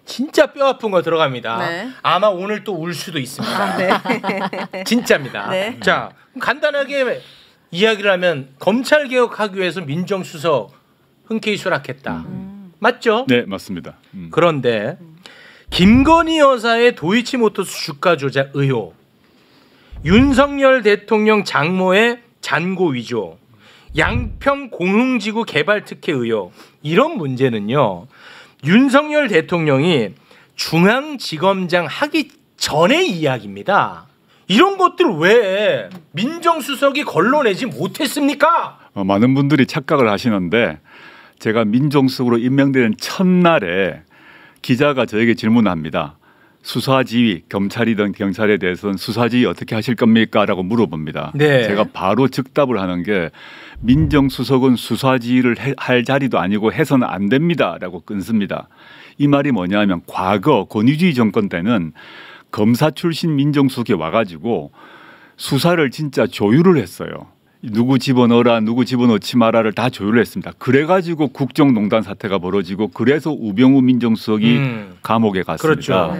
진짜 뼈 아픈 거 들어갑니다. 네. 아마 오늘 또 울 수도 있습니다. 아, 네. 진짜입니다. 네. 자, 간단하게 이야기를 하면 검찰 개혁하기 위해서 민정수석 흔쾌히 수락했다. 맞죠? 네, 맞습니다. 그런데 김건희 여사의 도이치모터스 주가 조작 의혹, 윤석열 대통령 장모의 잔고 위조, 양평 공흥지구 개발 특혜 의혹, 이런 문제는요, 윤석열 대통령이 중앙지검장 하기 전의 이야기입니다. 이런 것들 왜 민정수석이 걸러내지 못했습니까? 많은 분들이 착각을 하시는데 제가 민정수석으로 임명되는 첫날에 기자가 저에게 질문합니다. 수사지휘, 검찰이든 경찰에 대해서는 수사지휘 어떻게 하실 겁니까? 라고 물어봅니다. 네. 제가 바로 즉답을 하는 게 민정수석은 수사지휘를 할 자리도 아니고 해서는 안 됩니다. 라고 끊습니다. 이 말이 뭐냐면 과거 권위주의 정권 때는 검사 출신 민정수석이 와가지고 수사를 진짜 조율을 했어요. 누구 집어넣어라, 누구 집어넣지 마라를 다 조율을 했습니다. 그래가지고 국정농단 사태가 벌어지고 그래서 우병우 민정수석이 감옥에 갔습니다. 그렇죠.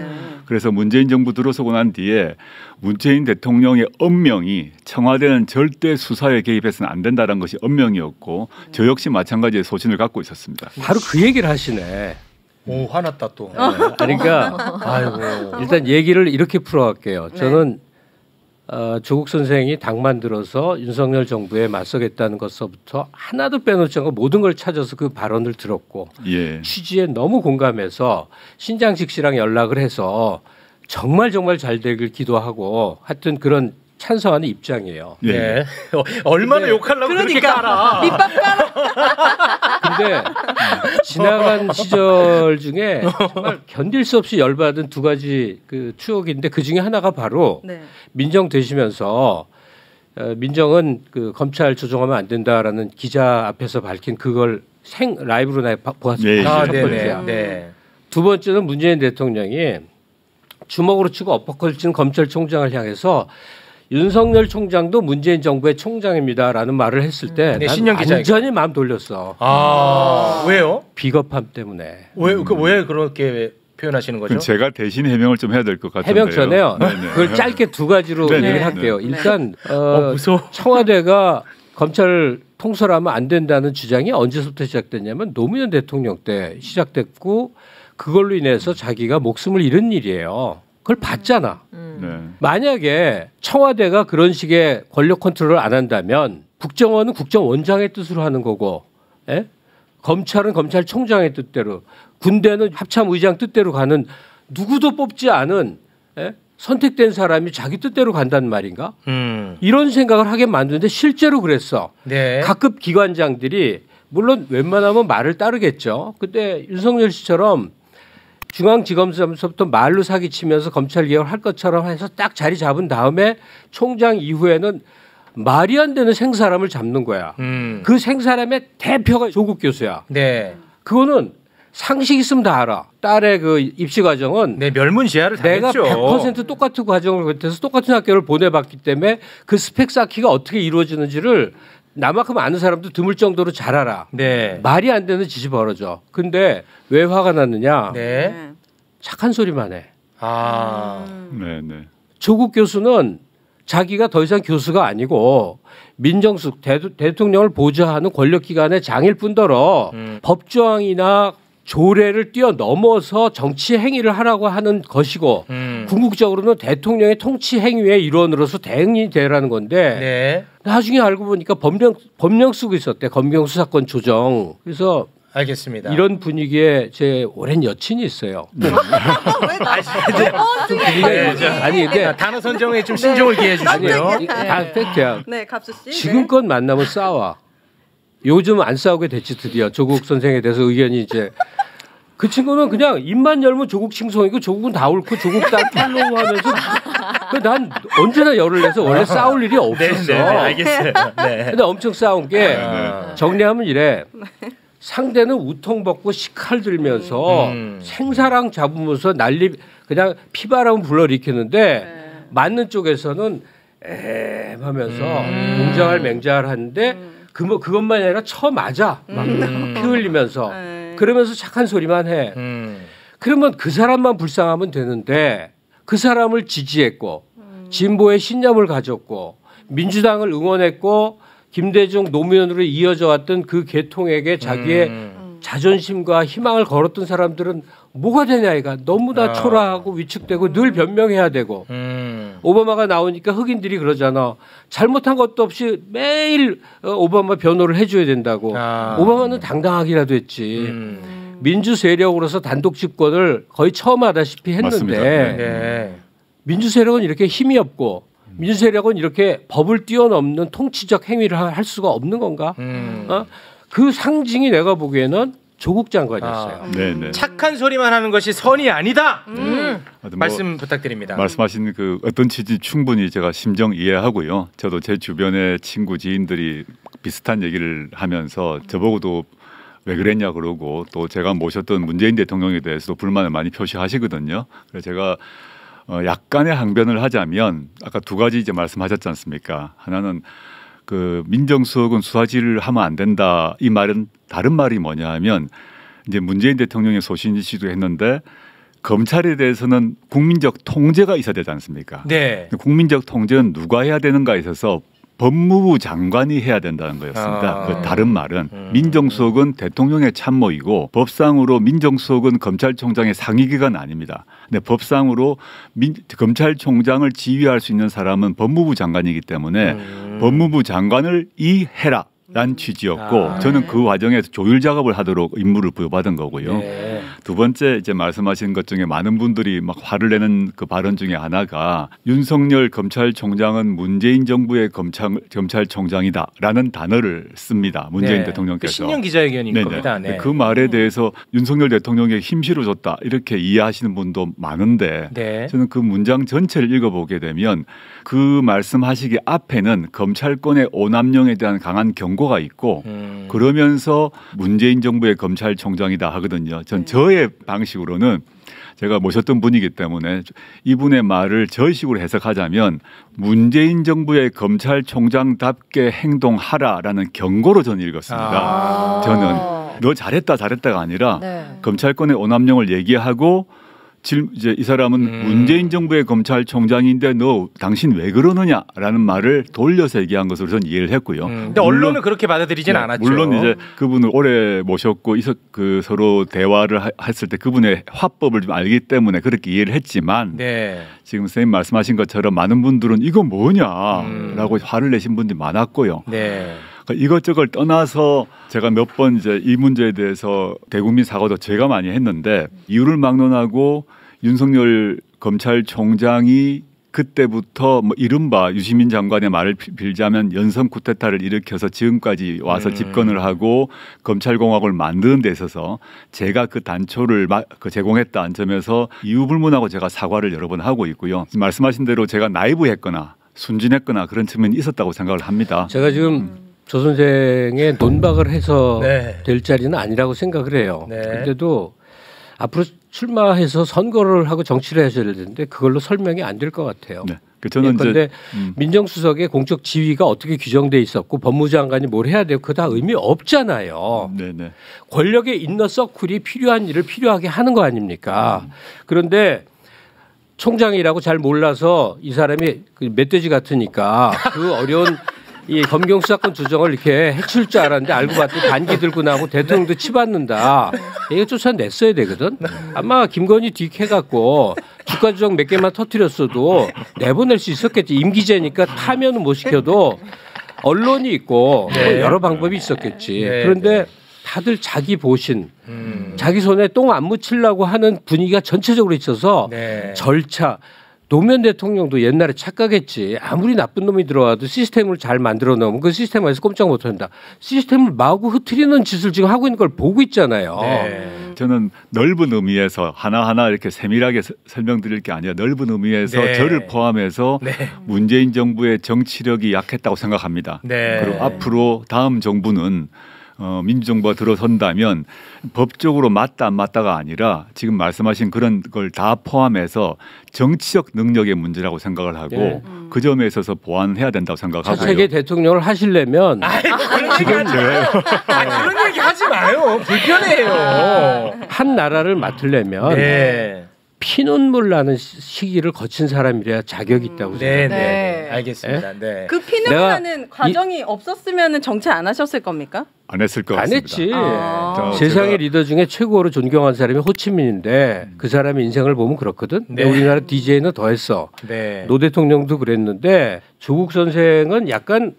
그래서 문재인 정부 들어서고 난 뒤에 문재인 대통령의 엄명이 청와대는 절대 수사에 개입해서는 안 된다는 것이 엄명이었고 저 역시 마찬가지의 소신을 갖고 있었습니다. 바로 그 얘기를 하시네. 오, 화났다 또. 그러니까 아이고. 일단 얘기를 이렇게 풀어갈게요. 저는 조국 선생이 당만 들어서 윤석열 정부에 맞서겠다는 것서부터 하나도 빼놓지 않고 모든 걸 찾아서 그 발언을 들었고 예. 취지에 너무 공감해서 신장식 씨랑 연락을 해서 정말 잘 되길 기도하고 하여튼 그런 찬성하는 입장이에요. 예. 네. 얼마나 욕하려고 그렇게 깔아. 밑밥 깔아. 근데 지나간 시절 중에 정말 견딜 수 없이 열받은 두 가지 그 추억인데 그 중에 하나가 바로 네. 민정 되시면서 민정은 그 검찰 조정하면 안 된다라는 기자 앞에서 밝힌 그걸 라이브로 보았습니다. 네, 첫 네, 번째야. 네. 두 번째는 문재인 대통령이 주먹으로 치고 엎어컷을 치는 검찰총장을 향해서 윤석열 총장도 문재인 정부의 총장입니다라는 말을 했을 때 네, 난 신년 기자회견. 완전히 마음 돌렸어. 왜요? 비겁함 때문에. 왜 그렇게 표현하시는 거죠? 그럼 제가 대신 해명을 좀 해야 될 것 같은데요. 해명 전에요. 네네. 그걸 짧게 두 가지로 네네. 얘기를 할게요. 일단 무서워. 청와대가 검찰 통솔하면 안 된다는 주장이 언제부터 시작됐냐면 노무현 대통령 때 시작됐고 그걸로 인해서 자기가 목숨을 잃은 일이에요. 그걸 봤잖아. 네. 만약에 청와대가 그런 식의 권력 컨트롤을 안 한다면 국정원은 국정원장의 뜻으로 하는 거고, 검찰은 검찰총장의 뜻대로, 군대는 합참의장 뜻대로 가는 누구도 뽑지 않은 선택된 사람이 자기 뜻대로 간다는 말인가? 이런 생각을 하게 만드는데 실제로 그랬어. 네. 각급 기관장들이 물론 웬만하면 말을 따르겠죠. 근데 윤석열 씨처럼 중앙지검장서부터 말로 사기치면서 검찰개혁을 할 것처럼 해서 딱 자리 잡은 다음에 총장 이후에는 말이 안 되는 생사람을 잡는 거야. 그 생사람의 대표가 조국 교수야. 네. 그거는 상식 있으면 다 알아. 딸의 그 입시 과정은 네, 멸문지하를 내가 당했죠. 100% 똑같은 과정을 거쳐서 똑같은 학교를 보내봤기 때문에 그 스펙 쌓기가 어떻게 이루어지는지를 나만큼 아는 사람도 드물 정도로 잘 알아. 네. 말이 안 되는 짓이 벌어져. 근데 왜 화가 났느냐? 네. 착한 소리만 해. 네, 네. 조국 교수는 자기가 더 이상 교수가 아니고 민정수석 대통령을 보좌하는 권력기관의 장일 뿐더러 법조항이나 조례를 뛰어넘어서 정치 행위를 하라고 하는 것이고 궁극적으로는 대통령의 통치 행위의 일원으로서 대응이 되라는 건데 네. 나중에 알고 보니까 법령 쓰고 있었대. 검경 수사권 조정. 그래서 알겠습니다. 이런 분위기에 제 오랜 여친이 있어요. 아니 근데 단어 선정에 좀 신중을 기해 주시고요. 아니요. 다 팩트야. 네, 갑수 씨. 지금껏 만나면 싸워. 요즘 안 싸우게 됐지 드디어. 조국 선생에 대해서 의견이 이제 그 친구는 그냥 입만 열면 조국 칭송이고 조국은 다 옳고 조국 다 팔로우 하면서 난 언제나 열을 내서 원래 싸울 일이 없었어. 네, 알겠어요. 네. 근데 엄청 싸운 게 정리하면 이래. 상대는 우통 벗고 식칼 들면서 생사랑 잡으면서 난리 그냥 피바람 불러일으키는데 맞는 쪽에서는 하면서 공장할 맹장을 하는데 그것만 아니라 쳐 맞아 막 피 흘리면서 그러면서 착한 소리만 해. 그러면 그 사람만 불쌍하면 되는데 그 사람을 지지했고 진보의 신념을 가졌고 민주당을 응원했고 김대중 노무현으로 이어져 왔던 그 계통에게 자기의 자존심과 희망을 걸었던 사람들은 뭐가 되냐 이가 너무나 초라하고 위축되고 늘 변명해야 되고 오바마가 나오니까 흑인들이 그러잖아. 잘못한 것도 없이 매일 오바마 변호를 해줘야 된다고. 오바마는 당당하기라도 했지. 민주 세력으로서 단독 집권을 거의 처음 하다시피 했는데 네. 민주 세력은 이렇게 힘이 없고 민주 세력은 이렇게 법을 뛰어넘는 통치적 행위를 할 수가 없는 건가? 그 상징이 내가 보기에는 조국 장관이었어요. 네네. 착한 소리만 하는 것이 선이 아니다. 말씀 뭐 부탁드립니다. 말씀하신 그 어떤 취지 충분히 제가 심정 이해하고요. 저도 제 주변의 친구 지인들이 비슷한 얘기를 하면서 저보고도 왜 그랬냐 그러고 또 제가 모셨던 문재인 대통령에 대해서도 불만을 많이 표시하시거든요. 그래서 제가 약간의 항변을 하자면 아까 두 가지 이제 말씀하셨지 않습니까? 하나는 그 민정수석은 수사지를 하면 안 된다. 이 말은 다른 말이 뭐냐 하면 이제 문재인 대통령의 소신지시도 했는데 검찰에 대해서는 국민적 통제가 있어야 되지 않습니까? 네. 국민적 통제는 누가 해야 되는가에 있어서 법무부 장관이 해야 된다는 거였습니다. 그 다른 말은 민정수석은 대통령의 참모이고 법상으로 민정수석은 검찰총장의 상위기관 아닙니다. 근데 법상으로 검찰총장을 지휘할 수 있는 사람은 법무부 장관이기 때문에 법무부 장관을 이해라. 란 취지였고 저는 그 과정에서 조율 작업을 하도록 임무를 부여받은 거고요. 네. 두 번째 이제 말씀하신 것 중에 많은 분들이 막 화를 내는 그 발언 중에 하나가 윤석열 검찰총장은 문재인 정부의 검찰총장이다라는 단어를 씁니다. 문재인 대통령께서. 신년 기자회견인 네네. 겁니다. 네. 그 말에 대해서 윤석열 대통령의 힘실어 줬다 이렇게 이해하시는 분도 많은데 네. 저는 그 문장 전체를 읽어보게 되면 그 말씀하시기 앞에는 검찰권의 오남용에 대한 강한 경고가 있고 그러면서 문재인 정부의 검찰총장이다 하거든요. 전 저의 방식으로는 제가 모셨던 분이기 때문에 이분의 말을 저식으로 해석하자면 문재인 정부의 검찰총장답게 행동하라라는 경고로 저는 읽었습니다. 저는 너 잘했다가 아니라 검찰권의 오남용을 얘기하고 이제 이 사람은 문재인 정부의 검찰총장인데 너 당신 왜 그러느냐라는 말을 돌려서 얘기한 것으로 저는 이해를 했고요. 근데 언론은 그렇게 받아들이진 네, 않았죠. 물론 이제 그분을 오래 모셨고 그 서로 대화를 했을 때 그분의 화법을 좀 알기 때문에 그렇게 이해를 했지만 네. 지금 선생님 말씀하신 것처럼 많은 분들은 이거 뭐냐라고 화를 내신 분들이 많았고요. 네. 이것저것 떠나서 제가 몇 번 이제 이 문제에 대해서 대국민 사과도 제가 많이 했는데 이유를 막론하고 윤석열 검찰총장이 그때부터 뭐 이른바 유시민 장관의 말을 빌자면 연성 쿠데타를 일으켜서 지금까지 와서 집권을 하고 검찰공화국을 만드는 데 있어서 제가 그 단초를 제공했다는 점에서 이유불문하고 제가 사과를 여러 번 하고 있고요. 말씀하신 대로 제가 나이브했거나 순진했거나 그런 측면이 있었다고 생각을 합니다. 제가 지금 조 선생의 논박을 해서 네. 될 자리는 아니라고 생각을 해요. 네. 그런데도 앞으로 출마해서 선거를 하고 정치를 하셔야 되는데 그걸로 설명이 안 될 것 같아요. 네. 저는 그런데 이제 민정수석의 공적 지위가 어떻게 규정돼 있었고 법무장관이 뭘 해야 되고 그거 다 의미 없잖아요. 네네. 권력의 인너 서클이 필요한 일을 필요하게 하는 거 아닙니까? 그런데 총장이라고 잘 몰라서 이 사람이 그 멧돼지 같으니까 그 어려운 이 검경 수사권 조정을 이렇게 해칠 줄 알았는데 알고 봤더니 반기 들고 나고 대통령도 치받는다. 이거 쫓아냈어야 되거든. 아마 김건희 뒷해갖고 주가 조정 몇 개만 터뜨렸어도 내보낼 수 있었겠지. 임기제니까 파면은 못 시켜도 언론이 있고 또 여러 방법이 있었겠지. 그런데 다들 자기 보신, 자기 손에 똥 안 묻히려고 하는 분위기가 전체적으로 있어서 절차. 노무현 대통령도 옛날에 착각했지. 아무리 나쁜 놈이 들어와도 시스템을 잘 만들어 놓으면 그 시스템 안에서 꼼짝 못한다. 시스템을 마구 흐트리는 짓을 지금 하고 있는 걸 보고 있잖아요. 네. 저는 넓은 의미에서 하나하나 이렇게 세밀하게 설명드릴 게 아니라 넓은 의미에서 네. 저를 포함해서 네. 문재인 정부의 정치력이 약했다고 생각합니다. 네. 그리고 앞으로 다음 정부는 민주정부가 들어선다면 법적으로 맞다 안 맞다가 아니라 지금 말씀하신 그런 걸 다 포함해서 정치적 능력의 문제라고 생각을 하고 네. 그 점에 있어서 보완해야 된다고 생각하고요. 차세대 대통령을 하시려면 그런 얘기 하지 마요. 불편해요. 한 나라를 맡으려면 네. 피눈물 나는 시기를 거친 사람이래야 자격이 있다고 네, 생각해요. 네. 알겠습니다. 네. 그 피눈물나는 과정이 없었으면 정치 안 하셨을 겁니까? 안 했을 것 안 같습니다. 했지. 아. 세상의 제가 리더 중에 최고로 존경한 사람이 호치민인데 그 사람의 인생을 보면 그렇거든. 근데 네. 우리나라 DJ는 더 했어. 네. 노 대통령도 그랬는데 조국 선생은 약간은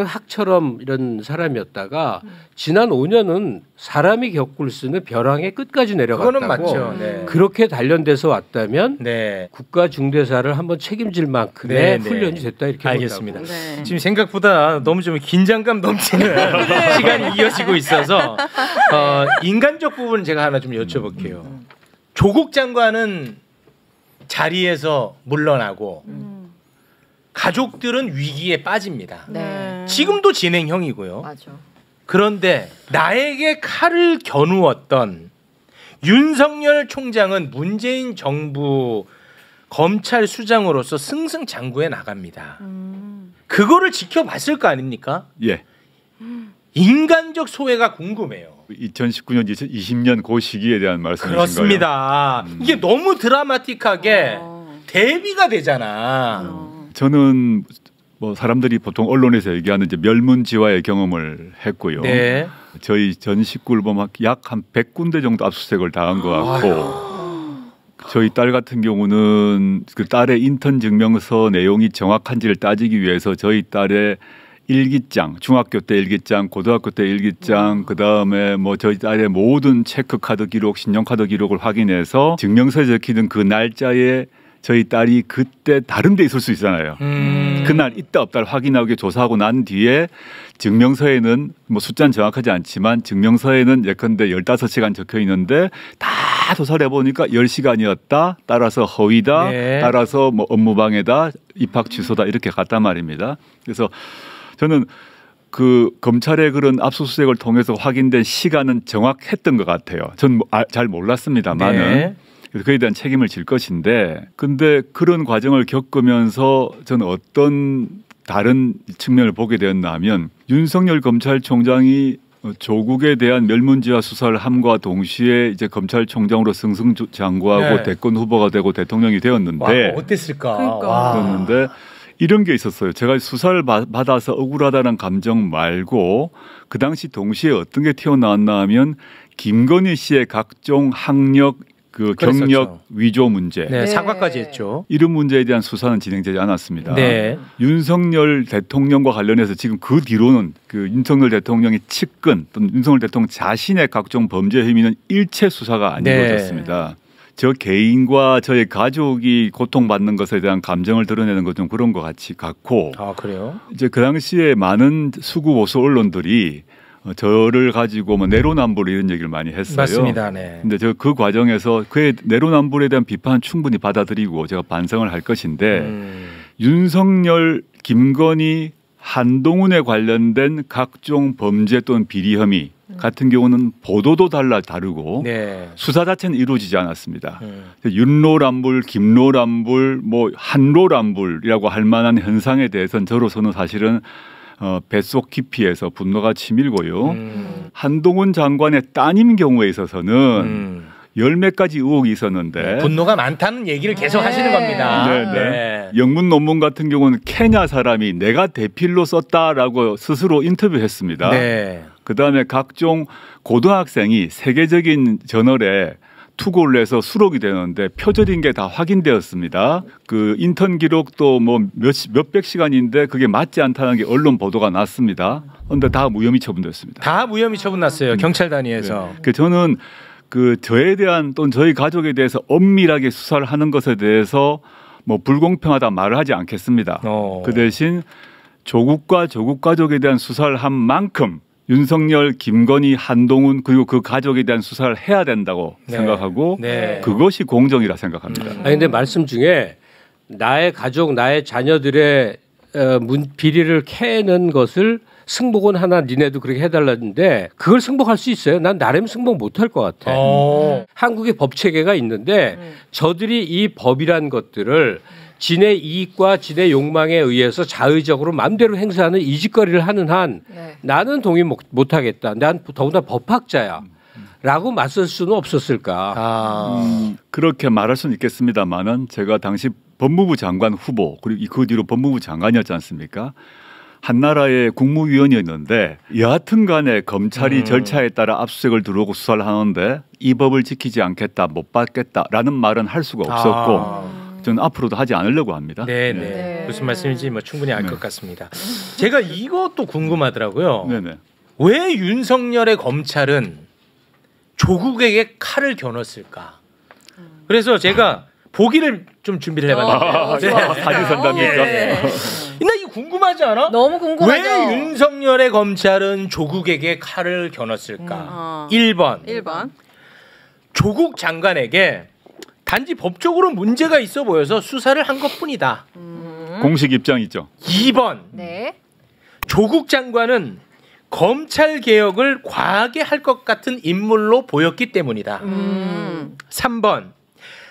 학처럼 이런 사람이었다가 지난 5년은 사람이 겪을 수 있는 벼랑의 끝까지 내려갔다고. 그거는 맞죠. 네. 그렇게 단련돼서 왔다면 네. 국가 중대사를 한번 책임질 만큼의 네, 네. 훈련이 됐다 이렇게 알겠습니다. 본다고. 네. 지금 생각보다 너무 좀 긴장감 넘치는 시간이 이어지고 있어서 인간적 부분은 제가 하나 좀 여쭤볼게요. 조국 장관은 자리에서 물러나고 가족들은 위기에 빠집니다. 네. 지금도 진행형이고요. 맞아. 그런데 나에게 칼을 겨누었던 윤석열 총장은 문재인 정부 검찰 수장으로서 승승장구해 나갑니다. 그거를 지켜봤을 거 아닙니까? 예. 인간적 소외가 궁금해요. 2019년, 2020년 그 시기에 대한 말씀이신가요? 그렇습니다. 이게 너무 드라마틱하게 대비가 되잖아. 저는 뭐 사람들이 보통 언론에서 얘기하는 이제 멸문지화의 경험을 했고요. 네. 저희 전 식구를 보면 약 한 100군데 정도 압수수색을 당한 것 같고 저희 딸 같은 경우는 그 딸의 인턴 증명서 내용이 정확한지를 따지기 위해서 저희 딸의 일기장, 중학교 때 일기장, 고등학교 때 일기장, 그 다음에 뭐 저희 딸의 모든 체크카드 기록, 신용카드 기록을 확인해서 증명서에 적히는 그 날짜에 저희 딸이 그때 다른 데 있을 수 있잖아요. 그날 있다 없다를 확인하고 조사하고 난 뒤에 증명서에는 뭐 숫자는 정확하지 않지만 증명서에는 예컨대 15시간 적혀 있는데 다 조사를 해보니까 10시간이었다. 따라서 허위다. 네. 따라서 뭐 업무방해다. 입학 취소다. 이렇게 갔단 말입니다. 그래서 저는 그 검찰의 그런 압수수색을 통해서 확인된 시간은 정확했던 것 같아요. 전 잘 몰랐습니다만은. 네. 그래서 그에 대한 책임을 질 것인데 근데 그런 과정을 겪으면서 저는 어떤 다른 측면을 보게 되었나 하면 윤석열 검찰총장이 조국에 대한 멸문지화 수사를 함과 동시에 이제 검찰총장으로 승승장구하고 네. 대권 후보가 되고 대통령이 되었는데 와, 어땠을까? 그러니까. 와. 그랬는데 이런 게 있었어요. 제가 수사를 받아서 억울하다는 감정 말고 그 당시 동시에 어떤 게 튀어나왔나 하면 김건희 씨의 각종 학력 그 그랬었죠. 경력 위조 문제 네, 네. 사과까지 했죠. 이런 문제에 대한 수사는 진행되지 않았습니다. 네. 윤석열 대통령과 관련해서 지금 그 뒤로는 그 윤석열 대통령의 측근 또는 윤석열 대통령 자신의 각종 범죄 혐의는 일체 수사가 안 네. 이루어졌습니다. 저 개인과 저의 가족이 고통받는 것에 대한 감정을 드러내는 것 좀 그런 것 같고 아, 그래요? 이제 그 당시에 많은 수구 보수 언론들이 저를 가지고 뭐 내로남불 이런 얘기를 많이 했어요. 맞습니다. 네. 근데 저 그 과정에서 그의 내로남불에 대한 비판 충분히 받아들이고 제가 반성을 할 것인데 윤석열, 김건희, 한동훈에 관련된 각종 범죄 또는 비리 혐의 같은 경우는 보도도 다르고 네. 수사 자체는 이루어지지 않았습니다. 윤로람불, 김로람불, 뭐 한로람불이라고 할 만한 현상에 대해서는 저로서는 사실은 뱃속 깊이에서 분노가 치밀고요. 한동훈 장관의 따님 경우에 있어서는 열 몇 가지 의혹이 있었는데 분노가 많다는 얘기를 계속 네. 하시는 겁니다. 네. 영문 논문 같은 경우는 케냐 사람이 내가 대필로 썼다라고 스스로 인터뷰했습니다. 네. 그다음에 각종 고등학생이 세계적인 저널에 투고를 해서 수록이 되는데 표절인 게 다 확인되었습니다. 그 인턴 기록도 뭐 몇백 시간인데 그게 맞지 않다는 게 언론 보도가 났습니다. 그런데 다 무혐의 처분됐습니다. 다 무혐의 처분 났어요. 경찰 단위에서. 그 저는 그 저에 대한 또는 저희 가족에 대해서 엄밀하게 수사를 하는 것에 대해서 뭐 불공평하다 말을 하지 않겠습니다. 그 대신 조국과 조국 가족에 대한 수사를 한 만큼 윤석열, 김건희, 한동훈 그리고 그 가족에 대한 수사를 해야 된다고 생각하고 그것이 공정이라 생각합니다. 아니 근데 말씀 중에 나의 가족, 나의 자녀들의 비리를 캐는 것을 승복은 하나 니네도 그렇게 해달라는데 그걸 승복할 수 있어요? 난 나름 승복 못할 것 같아. 한국의 법 체계가 있는데 저들이 이 법이란 것들을 지네 이익과 지네 욕망에 의해서 자의적으로 마음대로 행사하는 이 짓거리를 하는 한 나는 동의 못하겠다. 난 더구나 법학자야. 라고 맞설 수는 없었을까. 그렇게 말할 수는 있겠습니다만은 제가 당시 법무부 장관 후보 그리고 그 뒤로 법무부 장관이었지 않습니까? 한나라의 국무위원이었는데 여하튼 간에 검찰이 절차에 따라 압수수색을 들어오고 수사를 하는데 이 법을 지키지 않겠다, 못 받겠다라는 말은 할 수가 없었고 저는 앞으로도 하지 않으려고 합니다. 네네. 무슨 말씀인지 뭐 충분히 알 것 같습니다. 제가 이것도 궁금하더라고요. 네네. 왜 윤석열의 검찰은 조국에게 칼을 겨눴을까? 그래서 제가 보기를 좀 준비를 해봤는데 사진 선답니까? 나 이거 궁금하지 않아? 너무 궁금하죠. 왜 윤석열의 검찰은 조국에게 칼을 겨눴을까? 1번. 조국 장관에게 단지 법적으로 문제가 있어 보여서 수사를 한 것뿐이다. 공식 입장 있죠. 2번. 네. 조국 장관은 검찰 개혁을 과하게 할 것 같은 인물로 보였기 때문이다. 3번.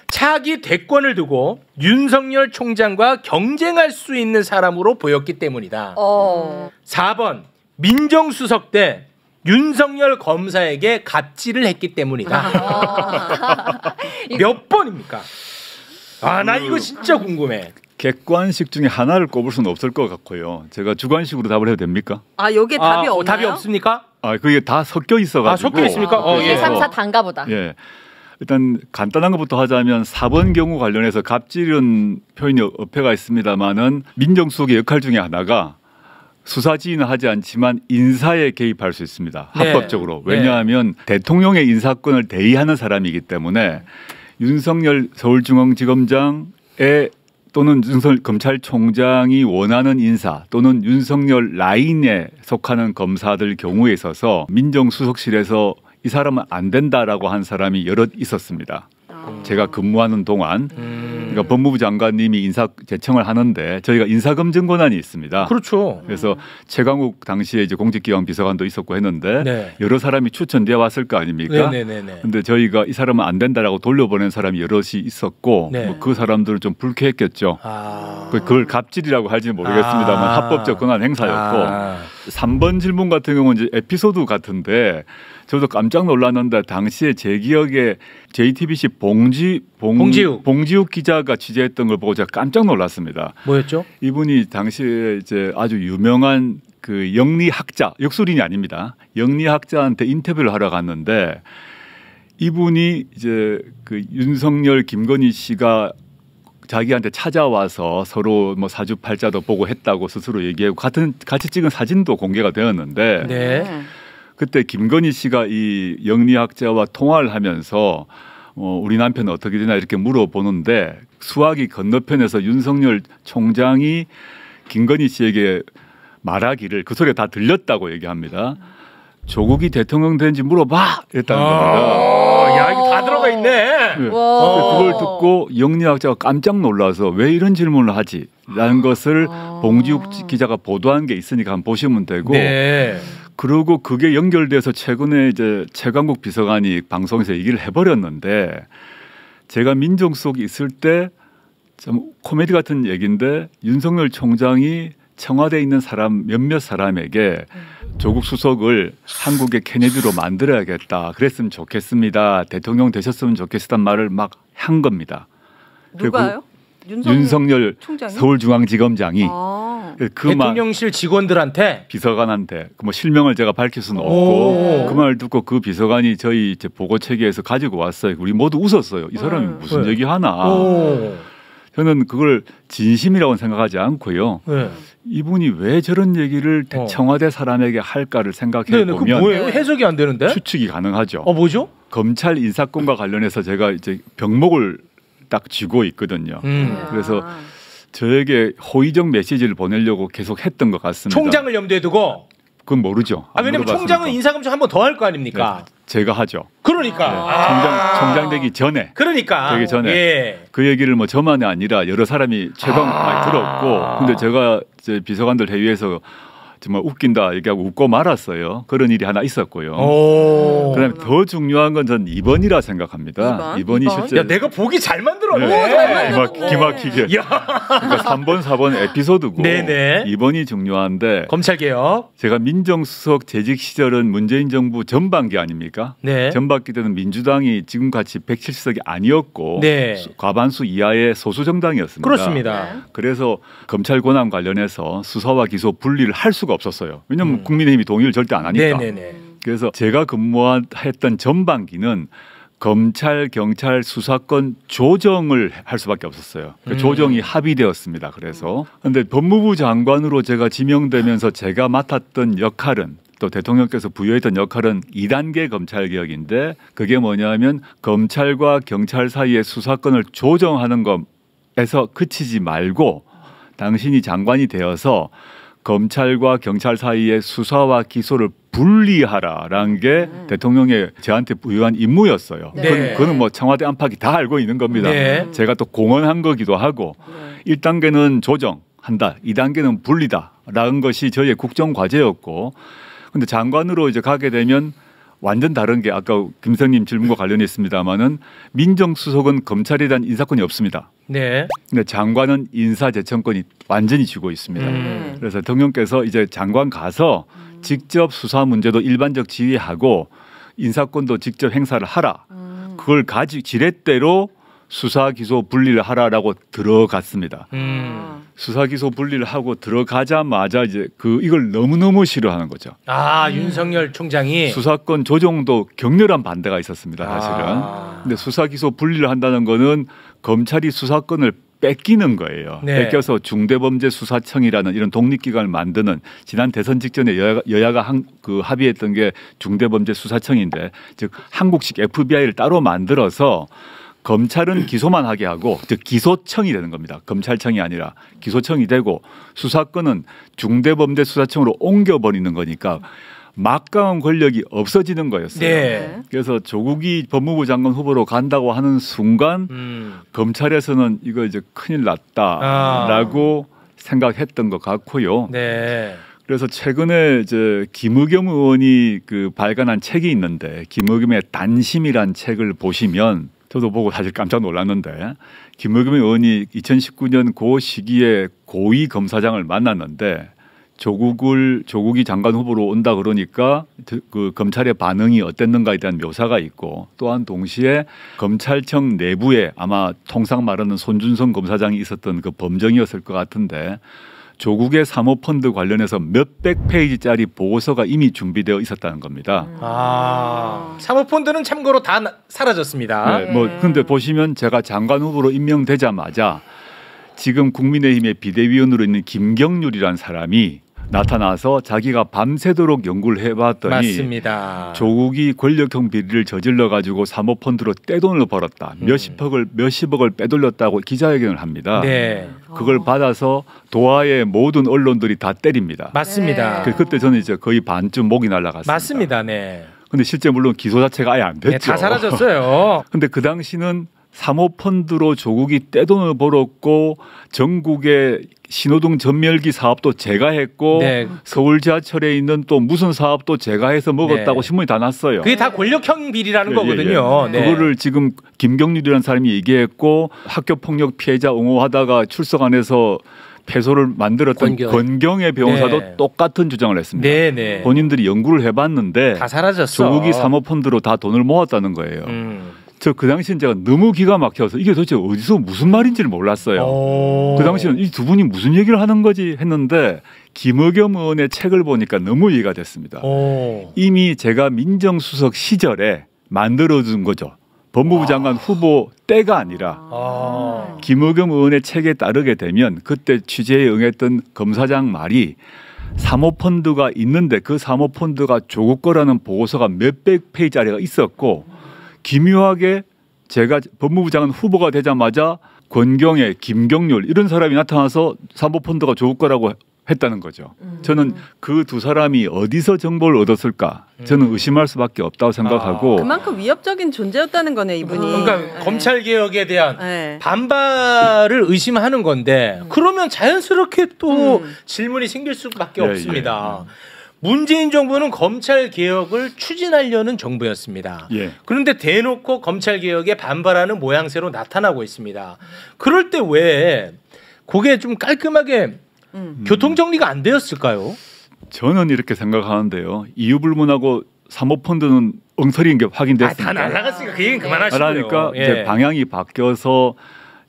차기 대권을 두고 윤석열 총장과 경쟁할 수 있는 사람으로 보였기 때문이다. 4번. 민정수석 때 윤석열 검사에게 갑질을 했기 때문이다. 몇 번입니까? 나 이거 진짜 궁금해. 객관식 중에 하나를 꼽을 수는 없을 것 같고요. 제가 주관식으로 답을 해도 됩니까? 여기에 답이 없나요? 답이 없습니까? 그게 다 섞여 있어가지고. 섞여 있습니까? 1, 3, 4 단가 보다. 예. 일단 간단한 것부터 하자면 4번 경우 관련해서 갑질은 표현이 어폐가 있습니다만은 민정수석의 역할 중에 하나가 수사지휘는 하지 않지만 인사에 개입할 수 있습니다. 합법적으로. 왜냐하면 대통령의 인사권을 대의하는 사람이기 때문에 윤석열 서울중앙지검장의 또는 윤석열 검찰총장이 원하는 인사 또는 윤석열 라인에 속하는 검사들 경우에 있어서 민정수석실에서 이 사람은 안 된다라고 한 사람이 여럿 있었습니다. 제가 근무하는 동안 그러니까 법무부 장관님이 인사 제청을 하는데 저희가 인사검증 권한이 있습니다. 그렇죠. 그래서 최강욱 당시에 이제 공직기강 비서관도 있었고 했는데 여러 사람이 추천되어 왔을 거 아닙니까? 그런데 저희가 이 사람은 안 된다라고 돌려보낸 사람이 여럿이 있었고 뭐 그 사람들은 좀 불쾌했겠죠. 그걸 갑질이라고 할지는 모르겠습니다만 합법적 권한 행사였고 3번 질문 같은 경우는 이제 에피소드 같은데 저도 깜짝 놀랐는데 당시에 제 기억에 JTBC 봉지욱 기자가 취재했던 걸 보고 제가 깜짝 놀랐습니다. 뭐였죠? 이분이 당시에 이제 아주 유명한 그 영리학자, 역술인이 아닙니다. 영리학자한테 인터뷰를 하러 갔는데 이분이 이제 그 윤석열, 김건희 씨가 자기한테 찾아와서 서로 뭐 사주팔자도 보고 했다고 스스로 얘기하고 같이 찍은 사진도 공개가 되었는데 그때 김건희 씨가 이 영리학자와 통화를 하면서 우리 남편은 어떻게 되나 이렇게 물어보는데 수화기 건너편에서 윤석열 총장이 김건희 씨에게 말하기를 그 소리가 다 들렸다고 얘기합니다. 조국이 대통령 된지 물어봐 이랬다는 겁니다. 야, 이거 다 들어가 있네. 그걸 듣고 영리학자가 깜짝 놀라서 왜 이런 질문을 하지? 라는 것을 봉지욱 기자가 보도한 게 있으니까 한번 보시면 되고 그리고 그게 연결돼서 최근에 이제 최강국 비서관이 방송에서 얘기를 해버렸는데 제가 민정수석이 있을 때 좀 코미디 같은 얘기인데 윤석열 총장이 청와대에 있는 사람 몇몇 사람에게 조국 수석을 한국의 케네디로 만들어야겠다. 그랬으면 좋겠습니다. 대통령 되셨으면 좋겠다는 말을 막 한 겁니다. 누가요? 윤석열 총장이? 서울중앙지검장이 그 대통령실 직원들한테 비서관한테 뭐 실명을 제가 밝힐 수는 없고 그 말 듣고 그 비서관이 저희 이제 보고 체계에서 가지고 왔어요. 우리 모두 웃었어요. 이 사람이 무슨 얘기 하나. 저는 그걸 진심이라고 생각하지 않고요. 이분이 왜 저런 얘기를 청와대 사람에게 할까를 생각해 보면 그 뭐예요? 해석이 안 되는데? 추측이 가능하죠. 뭐죠? 검찰 인사권과 관련해서 제가 이제 병목을 딱 쥐고 있거든요. 그래서 저에게 호의적 메시지를 보내려고 계속 했던 것 같습니다. 총장을 염두에 두고? 그건 모르죠. 왜냐면 총장은 인사검증 한 번 더 할 거 아닙니까? 제가 하죠. 그러니까 총장 되기 전에. 되기 전에 그 얘기를 뭐 저만이 아니라 여러 사람이 많이 들었고, 근데 제가 이제 비서관들 회의에서 정말 웃긴다 얘기하고 웃고 말았어요. 그런 일이 하나 있었고요. 그다음에 더 중요한 건 전 2번이라 생각합니다. 2번이 실제 야, 내가 보기 잘 만들었네. 기막히게. 그러니까 3번, 4번 에피소드고 네네. 2번이 중요한데 검찰개혁. 제가 민정수석 재직 시절은 문재인 정부 전반기 아닙니까? 네. 전반기 때는 민주당이 지금같이 170석이 아니었고 네. 과반수 이하의 소수 정당이었습니다. 그렇습니다. 그래서 검찰 권한 관련해서 수사와 기소 분리를 할 수가 없었어요. 왜냐하면 국민의힘이 동의를 절대 안 하니까. 네네네. 그래서 제가 근무했던 전반기는 검찰, 경찰 수사권 조정을 할 수밖에 없었어요. 그 조정이 합의되었습니다. 그런데 법무부 장관으로 제가 지명되면서 제가 맡았던 역할은 또 대통령께서 부여했던 역할은 2단계 검찰개혁인데 그게 뭐냐면 검찰과 경찰 사이의 수사권을 조정하는 것에서 그치지 말고 당신이 장관이 되어서 검찰과 경찰 사이의 수사와 기소를 분리하라라는 게 대통령의 저한테 부여한 임무였어요. 네. 그거는 뭐 청와대 안팎이 다 알고 있는 겁니다. 네. 제가 또 공언한 거기도 하고 1단계는 조정한다, 2단계는 분리다라는 것이 저희의 국정과제였고 근데 장관으로 이제 가게 되면 완전 다른 게 아까 김성님 질문과 관련했습니다마는 민정수석은 검찰에 대한 인사권이 없습니다. 네. 근데 장관은 인사재청권이 완전히 쥐고 있습니다. 그래서 대통령께서 이제 장관 가서 직접 수사 문제도 일반적 지휘하고 인사권도 직접 행사를 하라. 그걸 지렛대로 수사 기소 분리를 하라라고 들어갔습니다. 수사 기소 분리를 하고 들어가자마자 이제 이걸 너무너무 싫어하는 거죠. 윤석열 총장이 수사권 조정도 격렬한 반대가 있었습니다. 사실은. 근데 수사 기소 분리를 한다는 거는 검찰이 수사권을 뺏기는 거예요. 네. 뺏겨서 중대범죄수사청이라는 이런 독립기관을 만드는 지난 대선 직전에 여야가 합의했던 게 중대범죄수사청인데 즉 한국식 FBI를 따로 만들어서 검찰은 기소만 하게 하고 즉 기소청이 되는 겁니다. 검찰청이 아니라 기소청이 되고 수사권은 중대범죄수사청으로 옮겨버리는 거니까 막강한 권력이 없어지는 거였어요. 네. 그래서 조국이 법무부 장관 후보로 간다고 하는 순간 검찰에서는 이거 이제 큰일 났다라고 생각했던 것 같고요. 네. 그래서 최근에 이제 김의겸 의원이 발간한 책이 있는데 김의겸의 단심이란 책을 보시면 저도 보고 사실 깜짝 놀랐는데 김의겸 의원이 2019년 그 시기에 고위 검사장을 만났는데 조국이 장관 후보로 온다 그러니까 그 검찰의 반응이 어땠는가에 대한 묘사가 있고 또한 동시에 검찰청 내부에 아마 통상 말하는 손준성 검사장이 있었던 그 범정이었을 것 같은데 조국의 사모펀드 관련해서 몇백 페이지짜리 보고서가 이미 준비되어 있었다는 겁니다. 사모펀드는 참고로 다 사라졌습니다. 네, 근데 보시면 제가 장관 후보로 임명되자마자 지금 국민의힘의 비대위원으로 있는 김경률이라는 사람이 나타나서 자기가 밤새도록 연구를 해봤더니 맞습니다. 조국이 권력형 비리를 저질러 가지고 사모펀드로 떼돈을 벌었다. 몇십억을 빼돌렸다고 기자회견을 합니다. 네. 그걸 받아서 도하의 모든 언론들이 다 때립니다. 맞습니다. 그때 저는 이제 거의 반쯤 목이 날아갔습니다. 맞습니다. 네. 근데 실제 물론 기소 자체가 아예 안 됐죠. 네, 다 사라졌어요. 근데 그 당시는 사모펀드로 조국이 떼돈을 벌었고 전국의 신호등 전멸기 사업도 제가 했고 네. 서울 지하철에 있는 또 무슨 사업도 제가 해서 먹었다고 네. 신문이 다 났어요. 그게 다 권력형 비리라는 거거든요. 네. 그거를 지금 김경률이라는 사람이 얘기했고 학교폭력 피해자 옹호하다가 출석 안 해서 패소를 만들었던 권경의 변호사도 네. 똑같은 주장을 했습니다. 네. 본인들이 연구를 해봤는데 다 사라졌어. 조국이 사모펀드로 다 돈을 모았다는 거예요. 저 그 당시엔 제가 너무 기가 막혀서 이게 도대체 어디서 무슨 말인지를 몰랐어요. 그 당시에는 이 두 분이 무슨 얘기를 하는 거지 했는데 김의겸 의원의 책을 보니까 너무 이해가 됐습니다. 이미 제가 민정수석 시절에 만들어준 거죠. 법무부 장관 후보 때가 아니라 김의겸 의원의 책에 따르게 되면 그때 취재에 응했던 검사장 말이 사모펀드가 있는데 그 사모펀드가 조국 거라는 보고서가 몇백 페이지짜리가 있었고 기묘하게 제가 법무부 장관 후보가 되자마자 권경의 김경률 이런 사람이 나타나서 사모펀드가 조국 거라고 했다는 거죠. 저는 그 두 사람이 어디서 정보를 얻었을까? 저는 의심할 수밖에 없다고 생각하고 그만큼 위협적인 존재였다는 거네 이분이. 그러니까 네. 검찰 개혁에 대한 네. 반발을 의심하는 건데 그러면 자연스럽게 또 질문이 생길 수밖에 없습니다. 문재인 정부는 검찰 개혁을 추진하려는 정부였습니다. 예. 그런데 대놓고 검찰 개혁에 반발하는 모양새로 나타나고 있습니다. 그럴 때 왜 그게 좀 깔끔하게 교통 정리가 안 되었을까요? 저는 이렇게 생각하는데요. 이유불문하고 사모펀드는 엉터리인 게 확인됐습니다. 다 날라갔으니까 그 얘기는 그만하시고요. 그러니까 예. 이제 방향이 바뀌어서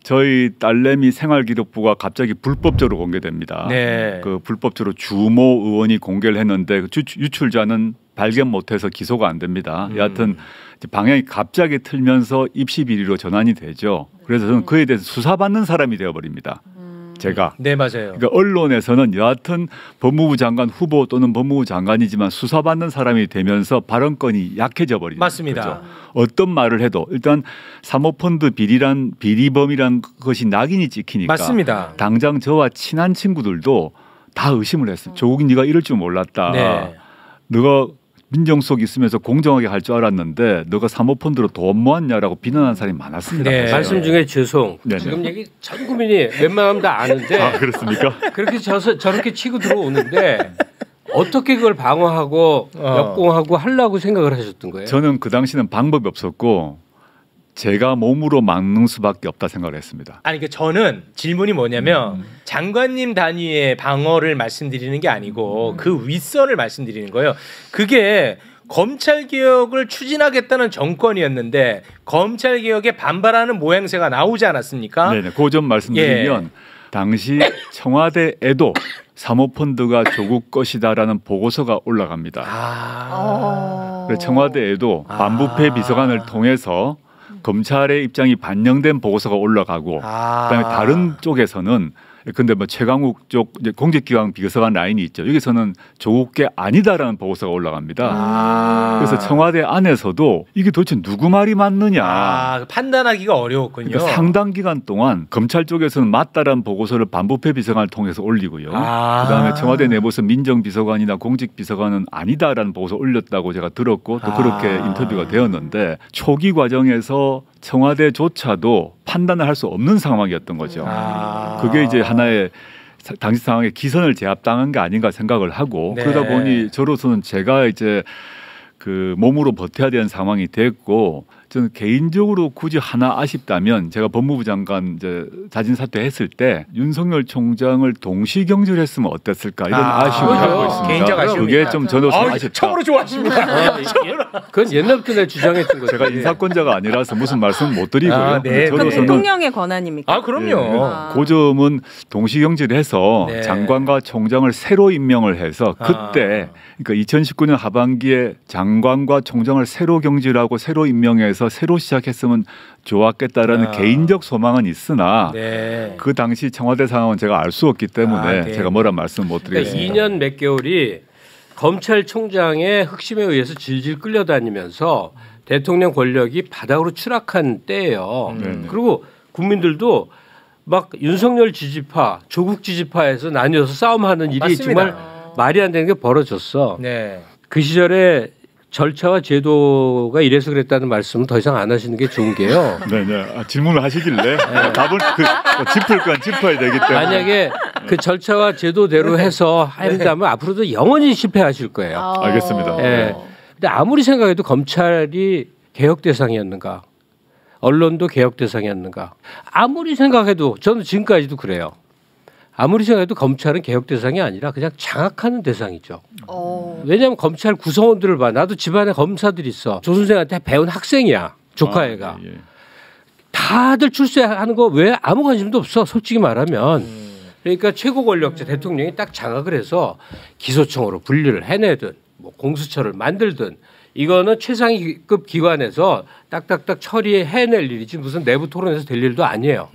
저희 딸내미 생활기록부가 갑자기 불법적으로 공개됩니다. 네. 그 불법적으로 주모 의원이 공개를 했는데 유출자는 발견 못해서 기소가 안 됩니다. 여하튼 이제 방향이 갑자기 틀면서 입시 비리로 전환이 되죠. 그래서 저는 그에 대해서 수사받는 사람이 되어버립니다. 제가. 네, 맞아요. 그러니까 언론에서는 여하튼 법무부 장관 후보 또는 법무부 장관이지만 수사받는 사람이 되면서 발언권이 약해져 버리죠. 맞습니다. 그렇죠? 어떤 말을 해도 일단 사모펀드 비리범이란 것이 낙인이 찍히니까 맞습니다. 당장 저와 친한 친구들도 다 의심을 했어요. 조국이 네가 이럴 줄 몰랐다. 네. 너가 민정수석 있으면서 공정하게 할 줄 알았는데 너가 사모펀드로 돈 모았냐라고 비난하는 사람이 많았습니다. 네. 말씀 중에 죄송. 네네. 지금 얘기 전 국민이 웬만하면 다 아는데 아 그렇습니까? 그렇게 저렇게 치고 들어오는데 어떻게 그걸 방어하고 역공하고 하려고 생각을 하셨던 거예요? 저는 그 당시는 방법이 없었고 제가 몸으로 막는 수밖에 없다 생각을 했습니다. 아니 그 저는 질문이 뭐냐면 장관님 단위의 방어를 말씀드리는 게 아니고 그 윗선을 말씀드리는 거예요. 그게 검찰 개혁을 추진하겠다는 정권이었는데 검찰 개혁에 반발하는 모양새가 나오지 않았습니까? 네네. 그 점 말씀드리면 당시 청와대에도 사모펀드가 조국 것이다라는 보고서가 올라갑니다. 그래서 청와대에도 반부패 비서관을 통해서 검찰의 입장이 반영된 보고서가 올라가고 그다음에 다른 쪽에서는 근데 뭐 최강욱 쪽 이제 공직기강 비서관 라인이 있죠. 여기서는 조국계 아니다라는 보고서가 올라갑니다. 그래서 청와대 안에서도 이게 도대체 누구 말이 맞느냐 판단하기가 어려웠군요. 그러니까 상당 기간 동안 검찰 쪽에서는 맞다라는 보고서를 반부패 비서관을 통해서 올리고요. 그다음에 청와대 내부에서 민정비서관이나 공직비서관은 아니다라는 보고서 올렸다고 제가 들었고 또 그렇게 인터뷰가 되었는데 초기 과정에서 청와대조차도 판단을 할 수 없는 상황이었던 거죠. 그게 이제 하나의 당시 상황에 기선을 제압당한 게 아닌가 생각을 하고 네. 그러다 보니 저로서는 제가 이제 그 몸으로 버텨야 되는 상황이 됐고 저는 개인적으로 굳이 하나 아쉽다면 제가 법무부 장관 이제 자진 사퇴했을 때 윤석열 총장을 동시 경질했으면 어땠을까 이런 아쉬움을 갖고 있습니다. 개인적 아쉬움입니다. 그게 좀 저로서 아쉽다. 처음으로 좋아하십니다. 그건 옛날부터 내가 주장했던 거죠. 제가 인사권자가 아니라서 무슨 말씀 못 드리고요. 네. 그럼 저로서는 대통령의 권한입니까? 그럼요. 그 점은 동시경질해서 네. 장관과 총장을 새로 임명을 해서 그때 그러니까 2019년 하반기에 장관과 총장을 새로 경질하고 새로 임명해서 새로 시작했으면 좋았겠다라는 개인적 소망은 있으나 네. 그 당시 청와대 상황은 제가 알 수 없기 때문에 제가 뭐라 말씀 못 드리겠습니다. 그러니까 2년 몇 개월이 검찰총장의 흑심에 의해서 질질 끌려다니면서 대통령 권력이 바닥으로 추락한 때예요. 그리고 국민들도 막 윤석열 지지파, 조국 지지파에서 나뉘어서 싸움하는 일이 맞습니다. 정말 말이 안 되는 게 벌어졌어. 네. 그 시절에 절차와 제도가 이래서 그랬다는 말씀은 더 이상 안 하시는 게 좋은 게요. 네네. 질문을 하시길래 답을 짚을 건 짚어야 되기 때문에 만약에 그 절차와 제도대로 해서 한다면 앞으로도 영원히 실패하실 거예요. 알겠습니다. 예. 근데 아무리 생각해도 검찰이 개혁 대상이었는가, 언론도 개혁 대상이었는가, 아무리 생각해도 저는 지금까지도 그래요. 아무리 생각해도 검찰은 개혁 대상이 아니라 그냥 장악하는 대상이죠. 왜냐하면 검찰 구성원들을 봐. 나도 집안에 검사들이 있어. 조 선생한테 배운 학생이야. 조카애가. 예. 다들 출세하는 거 왜 아무 관심도 없어. 솔직히 말하면. 그러니까 최고 권력자 대통령이 딱 장악을 해서 기소청으로 분류를 해내든 뭐 공수처를 만들든 이거는 최상위급 기관에서 딱딱딱 처리해낼 일이지 무슨 내부 토론에서 될 일도 아니에요.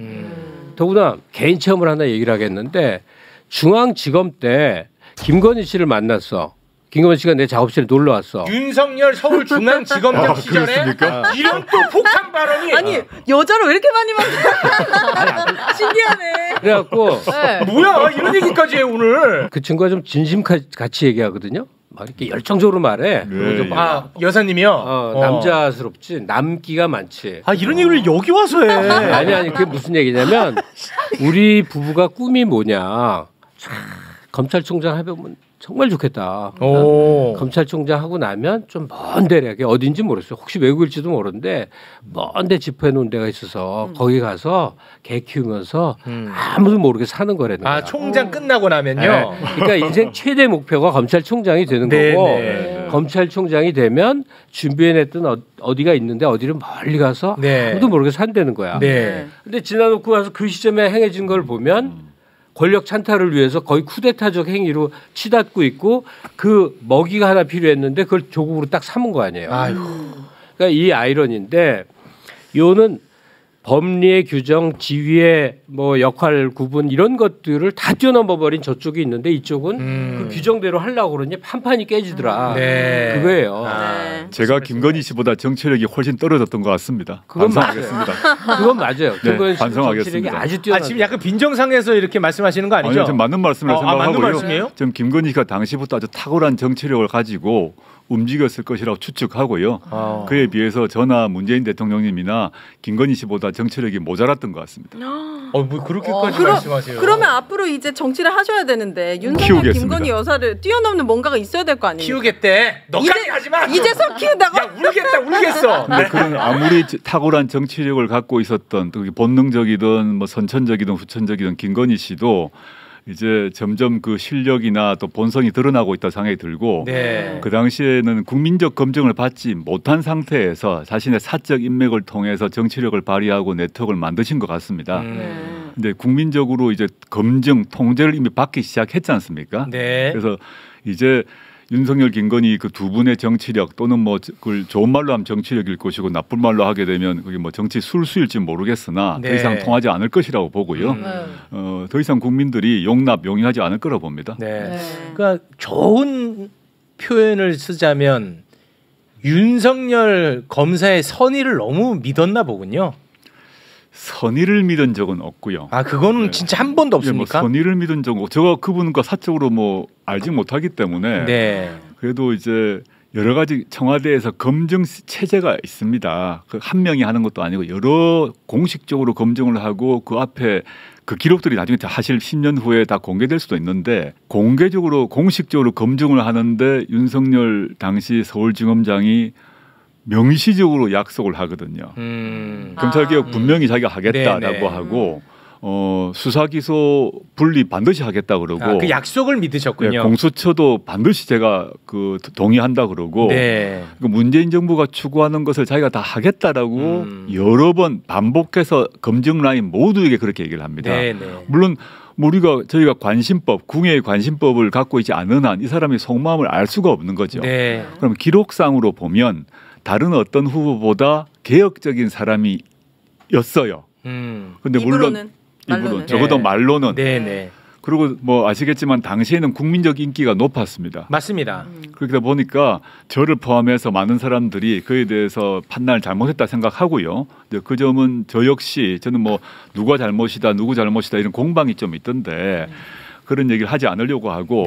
더구나 개인 체험을 하나 얘기를 하겠는데 중앙지검 때 김건희 씨를 만났어. 김건희 씨가 내 작업실에 놀러 왔어. 윤석열 서울중앙지검장 시절에 이런 또 폭탄 발언이 아니 여자를 왜 이렇게 많이 만나? 신기하네. 그래갖고 네. 뭐야 이런 얘기까지 해 오늘. 그 친구가 좀 진심같이 얘기하거든요. 막 이렇게 열정적으로 말해. 그리고 좀 여사님이요. 남자스럽지 남기가 많지. 이런 얘기를 여기 와서 해. 아니 그게 무슨 얘기냐면 우리 부부가 꿈이 뭐냐. 참, 검찰총장 해보면 정말 좋겠다. 검찰총장 하고 나면 좀 먼 데래. 어딘지 모르겠어요. 혹시 외국일지도 모르는데 먼데 집어해 놓은 데가 있어서 거기 가서 개 키우면서 아무도 모르게 사는 거라는 거야. 총장 끝나고 나면요. 네. 그러니까 인생 최대 목표가 검찰총장이 되는 거고 검찰총장이 되면 준비해냈던 어디가 있는데 어디를 멀리 가서 아무도 모르게 산다는 거야. 근데 지나놓고 와서 그 시점에 행해진 걸 보면 권력 찬탈을 위해서 거의 쿠데타적 행위로 치닫고 있고 그 먹이가 하나 필요했는데 그걸 조국으로 딱 삼은 거 아니에요. 그러니까 이 아이러니인데 요는 법리의 규정, 지위의 뭐 역할 구분 이런 것들을 다 뛰어넘어 버린 저쪽이 있는데 이쪽은 그 규정대로 하려고 그러니 판판이 깨지더라. 그거예요. 제가 김건희 씨보다 정치력이 훨씬 떨어졌던 것 같습니다. 그건 반성하겠습니다. 그건 맞아요. 김건희 씨 반성하겠습니다. 정치력이 아주 뛰어나. 지금 약간 빈정상에서 이렇게 말씀하시는 거 아니죠? 아니요, 좀 맞는 말씀을 생각하고요. 맞는 말씀이에요? 좀 김건희 씨가 당시부터 아주 탁월한 정치력을 가지고 움직였을 것이라고 추측하고요. 그에 비해서 저나 문재인 대통령님이나 김건희 씨보다 정치력이 모자랐던 것 같습니다. 뭐 그렇게까지 말씀하세요? 그러면 앞으로 이제 정치를 하셔야 되는데 윤석열, 키우겠습니다. 김건희 여사를 뛰어넘는 뭔가가 있어야 될 거 아니에요? 키우겠대. 너까지 하지 마. 이제서 키우다가 야 울겠어. 근데 그런 아무리 탁월한 정치력을 갖고 있었던 또 본능적이든 뭐 선천적이든 후천적이든 김건희 씨도 이제 점점 그 실력이나 또 본성이 드러나고 있다 생각이 들고 그 당시에는 국민적 검증을 받지 못한 상태에서 자신의 사적 인맥을 통해서 정치력을 발휘하고 네트워크를 만드신 것 같습니다. 근데 국민적으로 이제 검증 통제를 이미 받기 시작했지 않습니까? 그래서 이제 윤석열, 김건희 그 두 분의 정치력 또는 뭐 그걸 좋은 말로 하면 정치력일 것이고 나쁜 말로 하게 되면 그게 뭐 정치 술수일지 모르겠으나 더 이상 통하지 않을 것이라고 보고요. 더 이상 국민들이 용인하지 않을 거라고 봅니다. 그러니까 좋은 표현을 쓰자면 윤석열 검사의 선의를 너무 믿었나 보군요. 선의를 믿은 적은 없고요. 그거는 진짜 한 번도 없습니까? 뭐 선의를 믿은 적은 없고 제가 그분과 사적으로 뭐 알지 못하기 때문에 그래도 이제 여러 가지 청와대에서 검증 체제가 있습니다. 그 한 명이 하는 것도 아니고 여러 공식적으로 검증을 하고 그 앞에 그 기록들이 나중에 사실 10년 후에 다 공개될 수도 있는데 공개적으로 공식적으로 검증을 하는데 윤석열 당시 서울지검장이 명시적으로 약속을 하거든요. 검찰개혁 분명히 자기가 하겠다라고 하고 수사 기소 분리 반드시 하겠다 그러고 그 약속을 믿으셨군요. 공수처도 반드시 제가 그 동의한다 그러고 문재인 정부가 추구하는 것을 자기가 다 하겠다라고 여러 번 반복해서 검증 라인 모두에게 그렇게 얘기를 합니다. 물론 저희가 관심법, 궁예의 관심법을 갖고 있지 않은 한 이 사람의 속마음을 알 수가 없는 거죠. 그럼 기록상으로 보면 다른 어떤 후보보다 개혁적인 사람이었어요. 근데 물론 입으로는 적어도 말로는. 그리고 뭐 아시겠지만 당시에는 국민적 인기가 높았습니다. 맞습니다. 그렇다 보니까 저를 포함해서 많은 사람들이 그에 대해서 판단을 잘못했다 생각하고요. 그 점은 저 역시 저는 뭐 누가 잘못이다 누구 잘못이다 이런 공방이 좀 있던데 그런 얘기를 하지 않으려고 하고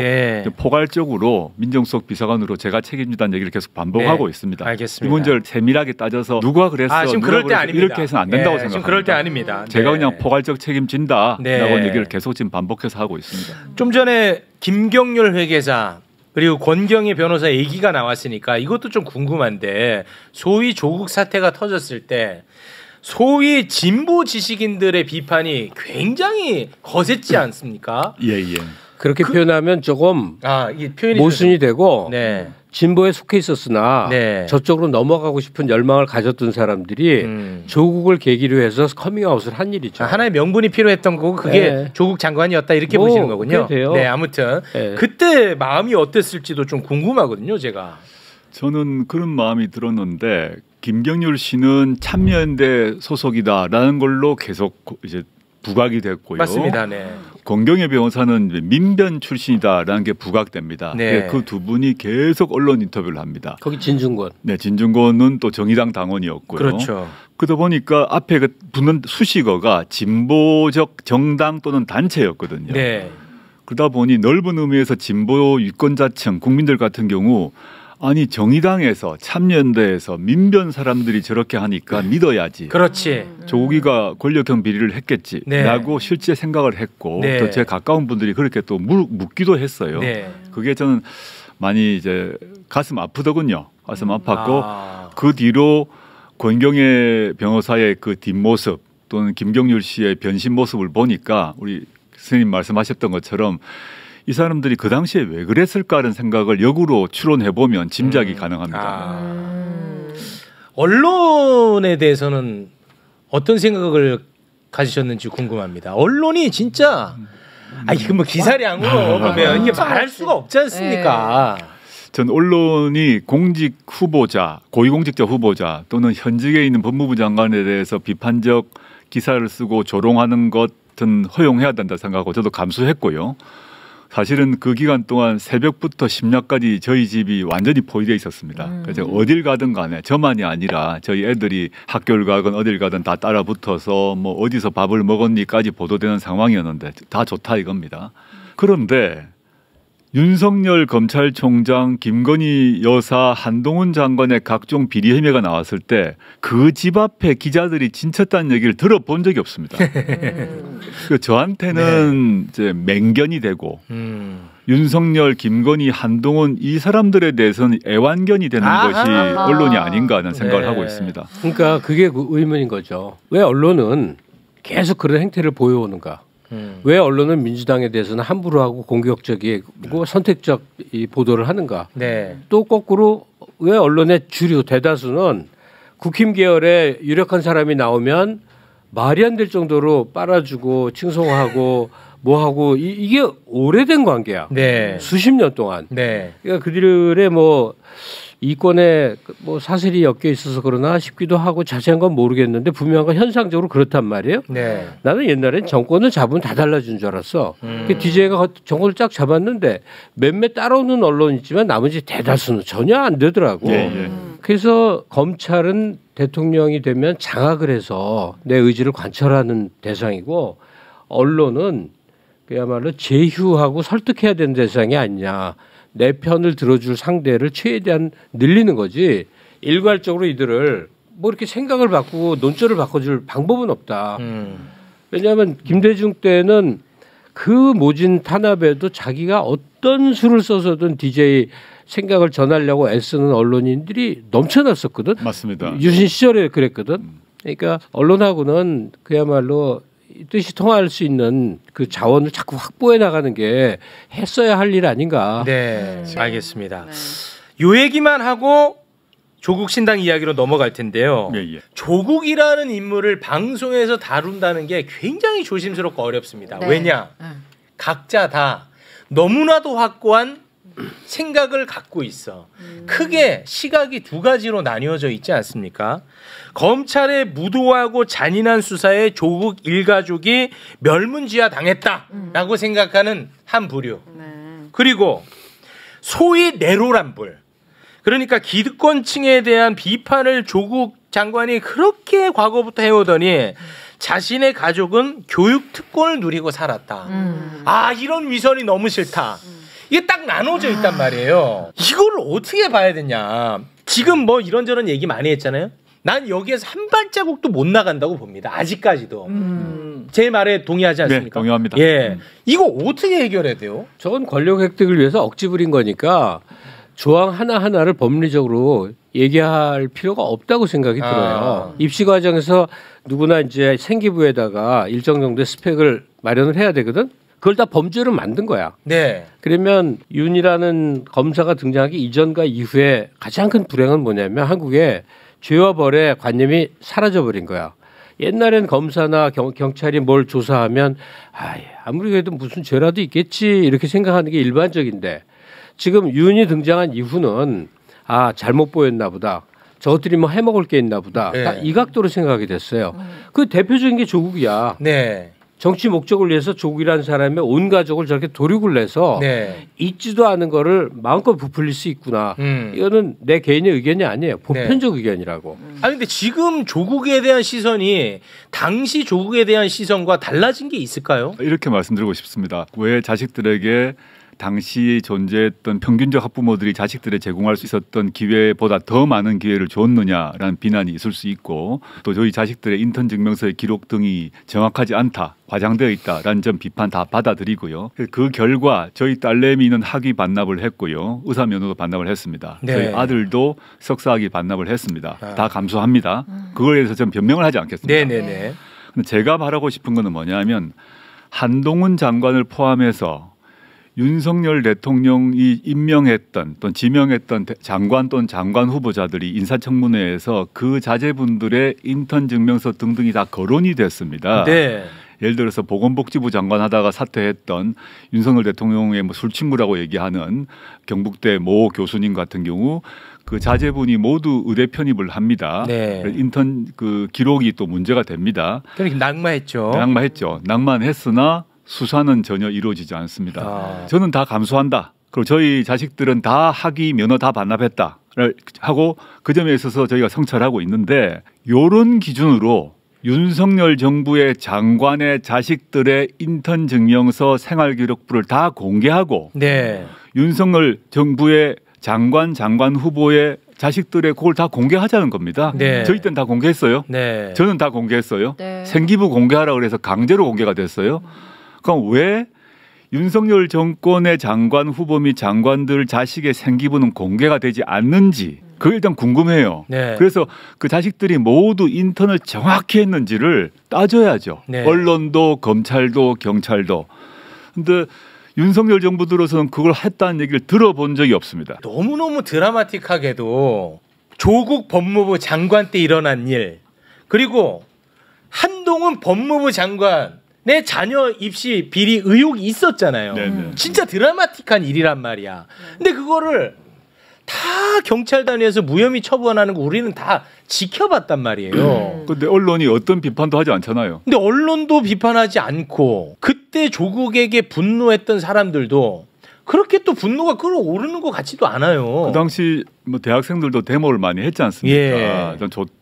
포괄적으로 민정수석 비서관으로 제가 책임진다는 얘기를 계속 반복하고 있습니다. 알겠습니다. 이 문제를 세밀하게 따져서 누가 그랬어 지금 그럴 때 아닙니다. 이렇게 해서는 안 된다고 생각합니다. 지금 그럴 때 아닙니다. 제가 그냥 포괄적 책임진다라고 얘기를 계속 지금 반복해서 하고 있습니다. 좀 전에 김경률 회계사 그리고 권경희 변호사 얘기가 나왔으니까 이것도 좀 궁금한데 소위 조국 사태가 터졌을 때 소위 진보 지식인들의 비판이 굉장히 거셌지 않습니까? 그렇게 표현하면 조금 이게 표현이 모순이 되고 진보에 속해 있었으나 저쪽으로 넘어가고 싶은 열망을 가졌던 사람들이 조국을 계기로 해서 커밍아웃을 한 일이죠. 하나의 명분이 필요했던 거고 그게 조국 장관이었다 이렇게 보시는 거군요. 아무튼 그때 마음이 어땠을지도 좀 궁금하거든요. 제가. 저는 그런 마음이 들었는데 김경률 씨는 참여연대 소속이다라는 걸로 계속 이제 부각이 됐고요. 맞습니다. 네. 권경의 변호사는 민변 출신이다라는 게 부각됩니다. 네. 그 두 분이 계속 언론 인터뷰를 합니다. 거기 진중권. 네, 진중권은 또 정의당 당원이었고요. 그렇죠. 그러다 보니까 앞에 붙는 수식어가 진보적 정당 또는 단체였거든요. 네. 그러다 보니 넓은 의미에서 진보 유권자층 국민들 같은 경우 아니 정의당에서 참여연대에서 민변 사람들이 저렇게 하니까 믿어야지. 그렇지. 조국이가 권력형 비리를 했겠지라고 네. 실제 생각을 했고 네. 또 제 가까운 분들이 그렇게 또 묻기도 했어요. 네. 그게 저는 많이 이제 가슴 아프더군요. 가슴 아팠고 아. 그 뒤로 권경의 변호사의 그 뒷모습 또는 김경률 씨의 변신 모습을 보니까 우리 선생님 말씀하셨던 것처럼 이 사람들이 그 당시에 왜 그랬을까 하는 생각을 역으로 추론해 보면 짐작이 가능합니다. 언론에 대해서는 어떤 생각을 가지셨는지 궁금합니다. 언론이 진짜 이거 뭐 기사량으로 보면 이게 말할 수가 없지 않습니까? 전 언론이 공직 후보자, 고위공직자 후보자 또는 현직에 있는 법무부 장관에 대해서 비판적 기사를 쓰고 조롱하는 것은 허용해야 된다 생각하고 저도 감수했고요. 사실은 그 기간 동안 새벽부터 심야까지 저희 집이 완전히 포위되어 있었습니다. 그래서 어딜 가든 간에 저만이 아니라 저희 애들이 학교를 가건 어딜 가든 다 따라 붙어서 뭐 어디서 밥을 먹었니까지 보도되는 상황이었는데 다 좋다 이겁니다. 그런데 윤석열 검찰총장, 김건희 여사, 한동훈 장관의 각종 비리 혐의가 나왔을 때 그 집 앞에 기자들이 진쳤다는 얘기를 들어본 적이 없습니다. 저한테는 이제 맹견이 되고 윤석열, 김건희, 한동훈 이 사람들에 대해서는 애완견이 되는 것이 언론이 아닌가 하는 생각을 하고 있습니다. 그러니까 그게 그 의문인 거죠. 왜 언론은 계속 그런 행태를 보여오는가? 왜 언론은 민주당에 대해서는 함부로 하고 공격적이고 선택적 이 보도를 하는가? 네. 또 거꾸로 왜 언론의 주류 대다수는 국힘 계열의 유력한 사람이 나오면 말이 안 될 정도로 빨아주고 칭송하고 뭐하고 이게 오래된 관계야. 네. 수십 년 동안. 네. 그러니까 그들의 뭐 이권에 뭐 사슬이 엮여 있어서 그러나 싶기도 하고 자세한 건 모르겠는데 분명한 건 현상적으로 그렇단 말이에요. 네. 나는 옛날엔 정권을 잡으면 다 달라진 줄 알았어. DJ가 정권을 쫙 잡았는데 몇몇 따라오는 언론이 있지만 나머지 대다수는 전혀 안 되더라고. 그래서 검찰은 대통령이 되면 장악을 해서 내 의지를 관철하는 대상이고 언론은 그야말로 제휴하고 설득해야 되는 대상이 아니냐. 내 편을 들어줄 상대를 최대한 늘리는 거지. 일괄적으로 이들을 뭐 이렇게 생각을 바꾸고 논조를 바꿔줄 방법은 없다. 왜냐하면 김대중 때는 그 모진 탄압에도 자기가 어떤 수를 써서든 DJ 생각을 전하려고 애쓰는 언론인들이 넘쳐났었거든. 맞습니다. 유신 시절에 그랬거든. 그러니까 언론하고는 그야말로 뜻이 통할 수 있는 그 자원을 자꾸 확보해 나가는 게 했어야 할 일 아닌가. 네. 알겠습니다. 요 얘기만 하고 조국 신당 이야기로 넘어갈 텐데요. 조국이라는 인물을 방송에서 다룬다는 게 굉장히 조심스럽고 어렵습니다. 네. 왜냐? 각자 다 너무나도 확고한 생각을 갖고 있어. 크게 시각이 두 가지로 나뉘어져 있지 않습니까? 검찰의 무도하고 잔인한 수사에 조국 일가족이 멸문지화 당했다라고 생각하는 한 부류. 그리고 소위 내로남불. 그러니까 기득권층에 대한 비판을 조국 장관이 그렇게 과거부터 해오더니 자신의 가족은 교육 특권을 누리고 살았다. 이런 위선이 너무 싫다. 이게 딱 나눠져 있단 말이에요. 이걸 어떻게 봐야 되냐. 지금 뭐 이런저런 얘기 많이 했잖아요. 난 여기에서 한 발자국도 못 나간다고 봅니다. 아직까지도. 제 말에 동의하지 않습니까? 네, 동의합니다. 예. 이거 어떻게 해결해야 돼요? 저건 권력 획득을 위해서 억지 부린 거니까 조항 하나하나를 법리적으로 얘기할 필요가 없다고 생각이 들어요. 입시 과정에서 누구나 이제 생기부에다가 일정 정도의 스펙을 마련을 해야 되거든. 그걸 다 범죄로 만든 거야. 네. 그러면 윤이라는 검사가 등장하기 이전과 이후에 가장 큰 불행은 뭐냐면 한국에 죄와 벌의 관념이 사라져버린 거야. 옛날엔 검사나 경찰이 뭘 조사하면 아무리 그래도 무슨 죄라도 있겠지 이렇게 생각하는 게 일반적인데 지금 윤이 등장한 이후는 잘못 보였나 보다. 저것들이 뭐 해먹을 게 있나 보다. 네. 이 각도로 생각하게 됐어요. 그 대표적인 게 조국이야. 네. 정치 목적을 위해서 조국이라는 사람의 온 가족을 저렇게 도륙을 내서 네. 있지도 않은 거를 마음껏 부풀릴 수 있구나. 이거는 내 개인의 의견이 아니에요. 보편적 의견이라고. 아니 근데 지금 조국에 대한 시선이 당시 조국에 대한 시선과 달라진 게 있을까요? 이렇게 말씀드리고 싶습니다. 왜 자식들에게 당시 존재했던 평균적 학부모들이 자식들에 제공할 수 있었던 기회보다 더 많은 기회를 줬느냐라는 비난이 있을 수 있고 또 저희 자식들의 인턴 증명서의 기록 등이 정확하지 않다, 과장되어 있다라는 점 비판 다 받아들이고요. 그 결과 저희 딸내미는 학위 반납을 했고요. 의사 면허도 반납을 했습니다. 네. 저희 아들도 석사학위 반납을 했습니다. 다 감수합니다. 그거에 대해서 전 변명을 하지 않겠습니다. 네네네. 근데 제가 말하고 싶은 거는 뭐냐면 한동훈 장관을 포함해서 윤석열 대통령이 임명했던 또는 지명했던 장관 또는 장관 후보자들이 인사청문회에서 그 자제분들의 인턴 증명서 등등이 다 거론이 됐습니다. 네. 예를 들어서 보건복지부 장관 하다가 사퇴했던 윤석열 대통령의 뭐 술친구라고 얘기하는 경북대 모 교수님 같은 경우 그 자제분이 모두 의대 편입을 합니다. 네. 인턴 그 기록이 또 문제가 됩니다. 그렇게 낙마했죠. 낙마했죠. 낙마했으나 수사는 전혀 이루어지지 않습니다. 아. 저는 다 감수한다. 그리고 저희 자식들은 다 학위 면허 다 반납했다 하고 그 점에 있어서 저희가 성찰하고 있는데 이런 기준으로 윤석열 정부의 장관의 자식들의 인턴 증명서 생활기록부를 다 공개하고 네. 윤석열 정부의 장관 후보의 자식들의 그걸 다 공개하자는 겁니다. 네. 저희 때는 다 공개했어요. 네. 저는 다 공개했어요. 네. 생기부 공개하라 그래서 강제로 공개가 됐어요. 그럼 왜 윤석열 정권의 장관 후보 및 장관들 자식의 생기부는 공개가 되지 않는지 그게 일단 궁금해요. 네. 그래서 그 자식들이 모두 인턴을 정확히 했는지를 따져야죠. 네. 언론도 검찰도 경찰도. 근데 윤석열 정부 들어서는 그걸 했다는 얘기를 들어본 적이 없습니다. 너무너무 드라마틱하게도 조국 법무부 장관 때 일어난 일 그리고 한동훈 법무부 장관의 자녀 입시 비리 의혹이 있었잖아요. 네네. 진짜 드라마틱한 일이란 말이야. 근데 그거를 다 경찰 단위에서 무혐의 처분하는 거 우리는 다 지켜봤단 말이에요. 근데 언론이 어떤 비판도 하지 않잖아요. 근데 언론도 비판하지 않고 그때 조국에게 분노했던 사람들도 그렇게 또 분노가 끌어오르는 것 같지도 않아요. 그 당시 뭐 대학생들도 데모를 많이 했지 않습니까? 예.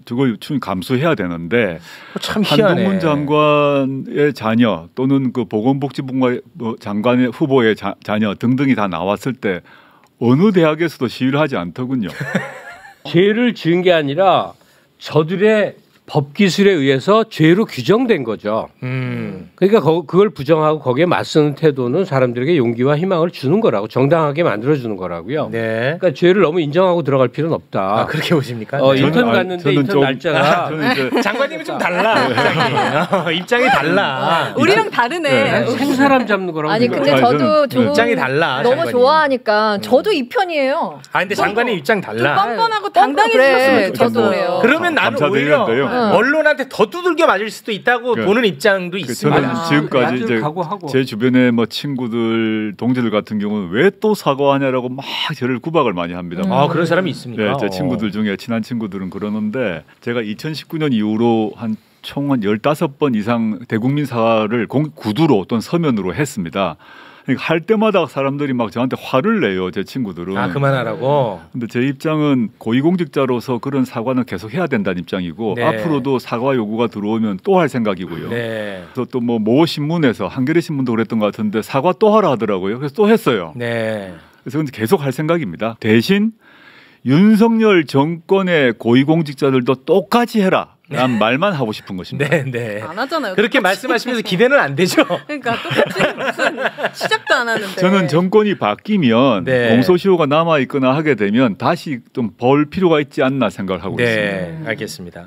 저걸 충분히 감수해야 되는데 참 희한해. 한동훈 장관의 자녀 또는 그 보건복지부 장관의 후보의 자녀 등등이 다 나왔을 때 어느 대학에서도 시위를 하지 않더군요. 죄를 지은 게 아니라 저들의 법 기술에 의해서 죄로 규정된 거죠. 그러니까 그걸 부정하고 거기에 맞서는 태도는 사람들에게 용기와 희망을 주는 거라고 정당하게 만들어주는 거라고요. 네. 그러니까 죄를 너무 인정하고 들어갈 필요는 없다. 아, 그렇게 보십니까? 인턴 갔는데 인턴 날짜가 장관님은 좀 달라. 입장이 달라. 우리랑 다르네. 생사람 잡는 거라고. 아니 근데 생각해요. 저도 조금 입장이 달라. 너무 장관님. 좋아하니까 저도 이 편이에요. 아 근데 장관님 입장 달라. 뻔뻔하고 그래, 당당해졌으면 저도 좋겠어. 그래요. 그러면 나는 오히려 감사드리는데요. 언론한테 더 두들겨 맞을 수도 있다고 보는 입장도 있습니다. 저는 지금까지 야, 이제 각오하고. 제 주변의 뭐 친구들, 동지들 같은 경우는 왜 또 사과하냐라고 막 저를 구박을 많이 합니다. 아 그런 사람이 있습니까? 네, 제 친구들 중에 친한 친구들은 그러는데 제가 2019년 이후로 총 한 15번 이상 대국민 사과를 구두로 또는 서면으로 했습니다. 그러니까 할 때마다 사람들이 막 저한테 화를 내요, 제 친구들은. 아 그만하라고. 근데 제 입장은 고위공직자로서 그런 사과는 계속 해야 된다는 입장이고 네. 앞으로도 사과 요구가 들어오면 또 할 생각이고요. 네. 그래서 또 모 신문에서 한겨레 신문도 그랬던 것 같은데 사과 또 하라 하더라고요. 그래서 또 했어요. 네. 그래서 근데 계속 할 생각입니다. 대신 윤석열 정권의 고위공직자들도 똑같이 해라. 난 말만 하고 싶은 것입니다. 네, 네. 안 하잖아요. 그렇게 말씀하시면서 기대는 안 되죠. 그러니까 똑같이 무슨 시작도 안 하는데. 저는 정권이 바뀌면 네. 공소시효가 남아 있거나 하게 되면 다시 좀 벌 필요가 있지 않나 생각을 하고 있습니다. 네, 알겠습니다.